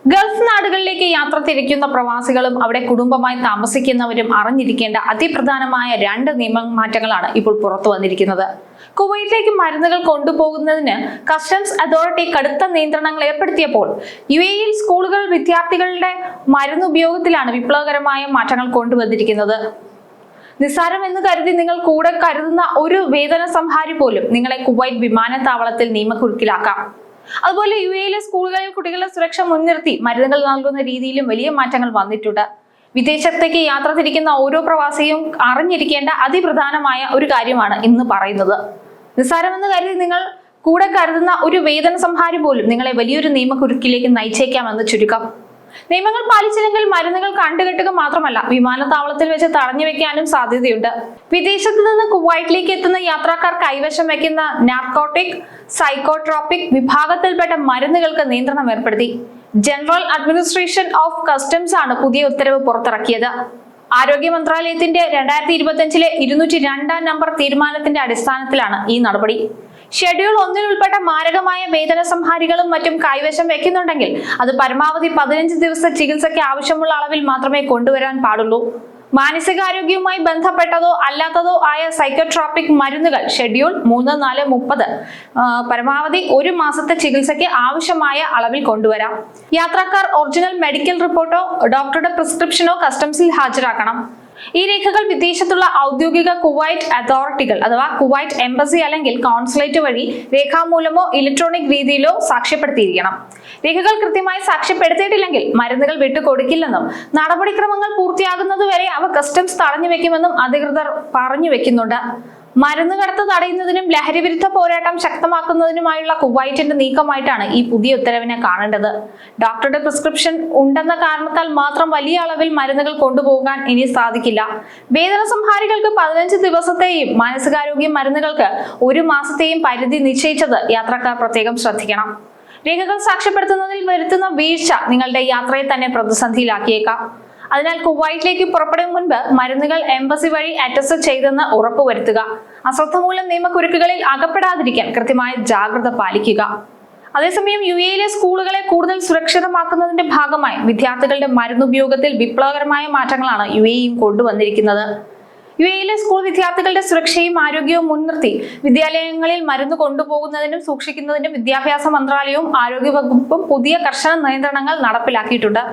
Gulf നാടുകളിലേക്ക് യാത്ര തിരിക്കുന്ന പ്രവാസികളും അവിടെ കുടുംബമായി താമസിക്കുന്നവരും അറിഞ്ഞിരിക്കേണ്ട അതിപ്രധാനമായ 2 നിയമമാറ്റങ്ങളാണ് ഇപ്പോൾ പുറത്തു വന്നിരിക്കുന്നത്. കുവൈറ്റിലേക്ക് മരുന്നുകൾ കൊണ്ടുപോകുന്നതിന് കസ്റ്റംസ് അതോറിറ്റി കടുത്ത നിയന്ത്രണങ്ങൾ ഏർപ്പെടുത്തിയപ്പോൾ UAE സ്കൂളുകൾ വിദ്യാർത്ഥികളുടെ മരുന്നുപയോഗത്തിലാണ് വിപ്ലവകരമായ മാറ്റങ്ങൾ കൊണ്ടുവന്നിരിക്കുന്നത്. നിസ്സാരം എന്ന് കരുതി നിങ്ങൾ കൂടെ കരുതുന്ന ഒരു വേതന സംഹാരി പോലും നിങ്ങളെ കുവൈറ്റ് വിമാനത്താവളത്തിൽ നിയമക്കുരുക്കിലാക്കാം. അതുപോലെ UAE സ്കൂളുകളിൽ കുട്ടികളുടെ സുരക്ഷ മുൻനിർത്തി മരുന്നുകൾ നൽകുന്ന രീതിയിലും വലിയ മാറ്റങ്ങൾ വന്നിട്ടുണ്ട്. വിദേശത്തേക്ക് യാത്ര തിരിക്കുന്ന ഓരോ പ്രവാസിയും അറിഞ്ഞിരിക്കേണ്ട അതിപ്രധാനമായ ഒരു കാര്യമാണ് ഇന്ന് പറയുന്നത്. നിസ്സാരമെന്ന് കരുതി നിങ്ങൾ കൂടെ കരുതുന്ന ഒരു വേതന സംഹാരി പോലും നിങ്ങളെ വലിയൊരു നിയമക്കുരുക്കിലേക്ക് നയിച്ചേക്കാമെന്ന് ചുരുക്കം. നിയമങ്ങൾ പാലിച്ചില്ലെങ്കിൽ മരുന്നുകൾ കണ്ടുകെട്ടുക മാത്രമല്ല, വിമാനത്താവളത്തിൽ വെച്ച് തടഞ്ഞു വെക്കാനും സാധ്യതയുണ്ട്. വിദേശത്ത് നിന്ന് കുവൈറ്റിലേക്ക് എത്തുന്ന യാത്രക്കാർ കൈവശം വെക്കുന്ന നാർക്കോട്ടിക്, സൈക്കോട്രോപിക് വിഭാഗത്തിൽപ്പെട്ട മരുന്നുകൾക്ക് നിയന്ത്രണം ഏർപ്പെടുത്തി. ജനറൽ അഡ്മിനിസ്ട്രേഷൻ ഓഫ് കസ്റ്റംസ് ആണ് പുതിയ ഉത്തരവ് പുറത്തിറക്കിയത്. ആരോഗ്യ മന്ത്രാലയത്തിന്റെ 2025 202 നമ്പർ തീരുമാനത്തിന്റെ അടിസ്ഥാനത്തിലാണ് ഈ നടപടി. ഷെഡ്യൂൾ 1 ഉൾപ്പെട്ട മാരകമായ വേതന സംഹാരികളും മറ്റും കൈവശം വെക്കുന്നുണ്ടെങ്കിൽ അത് പരമാവധി 15 ദിവസത്തെ ചികിത്സയ്ക്ക് ആവശ്യമുള്ള അളവിൽ മാത്രമേ കൊണ്ടുവരാൻ പാടുള്ളൂ. മാനസികാരോഗ്യവുമായി ബന്ധപ്പെട്ടതോ അല്ലാത്തതോ ആയ സൈക്കോട്രോപിക് മരുന്നുകൾ ഷെഡ്യൂൾ 3, 4, 30 പരമാവധി 1 മാസത്തെ ചികിത്സയ്ക്ക് ആവശ്യമായ അളവിൽ കൊണ്ടുവരാം. യാത്രക്കാർ ഒറിജിനൽ മെഡിക്കൽ റിപ്പോർട്ടോ ഡോക്ടറുടെ പ്രിസ്ക്രിപ്ഷനോ കസ്റ്റംസിൽ ഹാജരാക്കണം. ഈ രേഖകൾ വിദേശത്തുള്ള ഔദ്യോഗിക കുവൈറ്റ് അതോറിറ്റികൾ അഥവാ കുവൈറ്റ് എംബസി അല്ലെങ്കിൽ കോൺസുലേറ്റ് വഴി രേഖാമൂലമോ ഇലക്ട്രോണിക് രീതിയിലോ സാക്ഷ്യപ്പെടുത്തിയിരിക്കണം. രേഖകൾ കൃത്യമായി സാക്ഷ്യപ്പെടുത്തിയിട്ടില്ലെങ്കിൽ മരുന്നുകൾ വിട്ടുകൊടുക്കില്ലെന്നും നടപടിക്രമങ്ങൾ പൂർത്തിയാകുന്നതുവരെ അവ കസ്റ്റംസ് തടഞ്ഞു വെക്കുമെന്നും അധികൃതർ പറഞ്ഞു വെക്കുന്നുണ്ട്. മരുന്ന് കടത്ത് തടയുന്നതിനും ലഹരിവിരുദ്ധ പോരാട്ടം ശക്തമാക്കുന്നതിനുമായുള്ള കുവൈറ്റിന്റെ നീക്കമായിട്ടാണ് ഈ പുതിയ ഉത്തരവിനെ കാണേണ്ടത്. ഡോക്ടറുടെ പ്രിസ്ക്രിപ്ഷൻ ഉണ്ടെന്ന കാരണത്താൽ മാത്രം വലിയ അളവിൽ മരുന്നുകൾ കൊണ്ടുപോകാൻ ഇനി സാധിക്കില്ല. വേതന സംഹാരികൾക്ക് 15 ദിവസത്തെയും മാനസികാരോഗ്യ മരുന്നുകൾക്ക് 1 മാസത്തെയും പരിധി നിശ്ചയിച്ചത് യാത്രക്കാർ പ്രത്യേകം ശ്രദ്ധിക്കണം. രേഖകൾ സാക്ഷ്യപ്പെടുത്തുന്നതിൽ വരുത്തുന്ന വീഴ്ച നിങ്ങളുടെ യാത്രയെ തന്നെ പ്രതിസന്ധിയിലാക്കിയേക്കാം. അതിനാൽ കുവൈറ്റിലേക്ക് പുറപ്പെടും മുൻപ് മരുന്നുകൾ എംബസി വഴി അറ്റസ്റ്റ് ചെയ്തെന്ന് ഉറപ്പുവരുത്തുക. അശ്രദ്ധ മൂലം നിയമക്കുരുക്കുകളിൽ അകപ്പെടാതിരിക്കാൻ കൃത്യമായ ജാഗ്രത പാലിക്കുക. അതേസമയം UAE സ്കൂളുകളെ കൂടുതൽ സുരക്ഷിതമാക്കുന്നതിന്റെ ഭാഗമായി വിദ്യാർത്ഥികളുടെ മരുന്നുപയോഗത്തിൽ വിപ്ലവകരമായ മാറ്റങ്ങളാണ് UAE കൊണ്ടുവന്നിരിക്കുന്നത്. UAE സ്കൂൾ വിദ്യാർത്ഥികളുടെ സുരക്ഷയും ആരോഗ്യവും മുൻനിർത്തി വിദ്യാലയങ്ങളിൽ മരുന്ന് കൊണ്ടുപോകുന്നതിനും സൂക്ഷിക്കുന്നതിനും വിദ്യാഭ്യാസ മന്ത്രാലയവും ആരോഗ്യവകുപ്പും പുതിയ കർശന നിയന്ത്രണങ്ങൾ നടപ്പിലാക്കിയിട്ടുണ്ട്.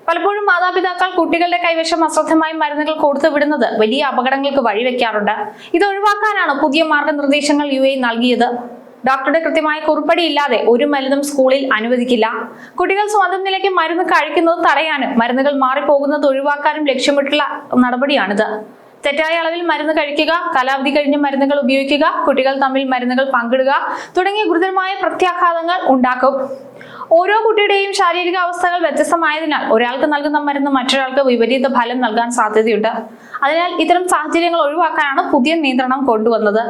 പലപ്പോഴും മാതാപിതാക്കൾ കുട്ടികളുടെ കൈവശം അശ്രദ്ധമായി മരുന്നുകൾ കൊടുത്തു വിടുന്നത് വലിയ അപകടങ്ങൾക്ക് വഴിവെക്കാറുണ്ട്. ഇത് ഒഴിവാക്കാനാണ് പുതിയ മാർഗനിർദ്ദേശങ്ങൾ UAE നൽകിയത്. ഡോക്ടറുടെ കൃത്യമായ കുറിപ്പടി ഇല്ലാതെ ഒരു മരുന്നും സ്കൂളിൽ അനുവദിക്കില്ല. കുട്ടികൾ സ്വന്തം നിലയ്ക്ക് മരുന്ന് കഴിക്കുന്നത് തടയാനും മരുന്നുകൾ മാറിപ്പോകുന്നത് ഒഴിവാക്കാനും ലക്ഷ്യമിട്ടുള്ള നടപടിയാണിത്. തെറ്റായ അളവിൽ മരുന്ന് കഴിക്കുക, കാലാവധി കഴിഞ്ഞ മരുന്നുകൾ ഉപയോഗിക്കുക, കുട്ടികൾ തമ്മിൽ മരുന്നുകൾ പങ്കിടുക തുടങ്ങിയ ഗുരുതരമായ പ്രത്യാഘാതങ്ങൾ ഉണ്ടാക്കും. ഓരോ കുട്ടിയുടെയും ശാരീരിക അവസ്ഥകൾ വ്യത്യസ്തമായതിനാൽ ഒരാൾക്ക് നൽകുന്ന മരുന്ന് മറ്റൊരാൾക്ക് വിപരീത ഫലം നൽകാൻ സാധ്യതയുണ്ട്. അതിനാൽ ഇത്തരം സാഹചര്യങ്ങൾ ഒഴിവാക്കാനാണ് പുതിയ നിയന്ത്രണം കൊണ്ടുവന്നത്.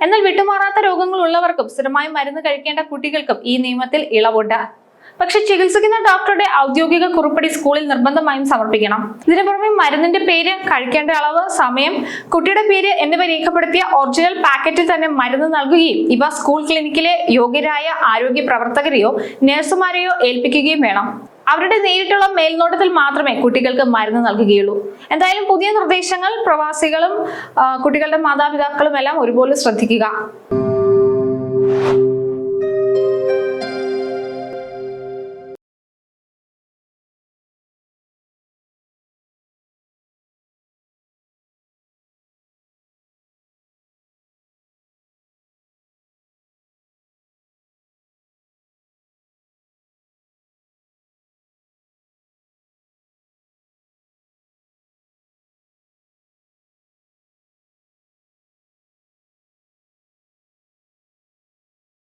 എന്നാൽ വിട്ടുമാറാത്ത രോഗങ്ങൾ ഉള്ളവർക്കും സ്ഥിരമായി മരുന്ന് കഴിക്കേണ്ട കുട്ടികൾക്കും ഈ നിയമത്തിൽ ഇളവുണ്ട്. പക്ഷെ ചികിത്സിക്കുന്ന ഡോക്ടറുടെ ഔദ്യോഗിക കുറിപ്പടി സ്കൂളിൽ നിർബന്ധമായും സമർപ്പിക്കണം. ഇതിനു പുറമെ മരുന്നിന്റെ പേര്, കഴിക്കേണ്ട അളവ്, സമയം, കുട്ടിയുടെ പേര് എന്നിവ രേഖപ്പെടുത്തിയ ഒറിജിനൽ പാക്കറ്റിൽ തന്നെ മരുന്ന് നൽകുകയും ഇവ സ്കൂൾ ക്ലിനിക്കിലെ യോഗ്യരായ ആരോഗ്യ പ്രവർത്തകരെയോ നഴ്സുമാരെയോ ഏൽപ്പിക്കുകയും വേണം. അവരുടെ നേരിട്ടുള്ള മേൽനോട്ടത്തിൽ മാത്രമേ കുട്ടികൾക്ക് മരുന്ന് നൽകുകയുള്ളൂ. എന്തായാലും പുതിയ നിർദ്ദേശങ്ങൾ പ്രവാസികളും കുട്ടികളുടെ മാതാപിതാക്കളും എല്ലാം ഒരുപോലെ ശ്രദ്ധിക്കുക.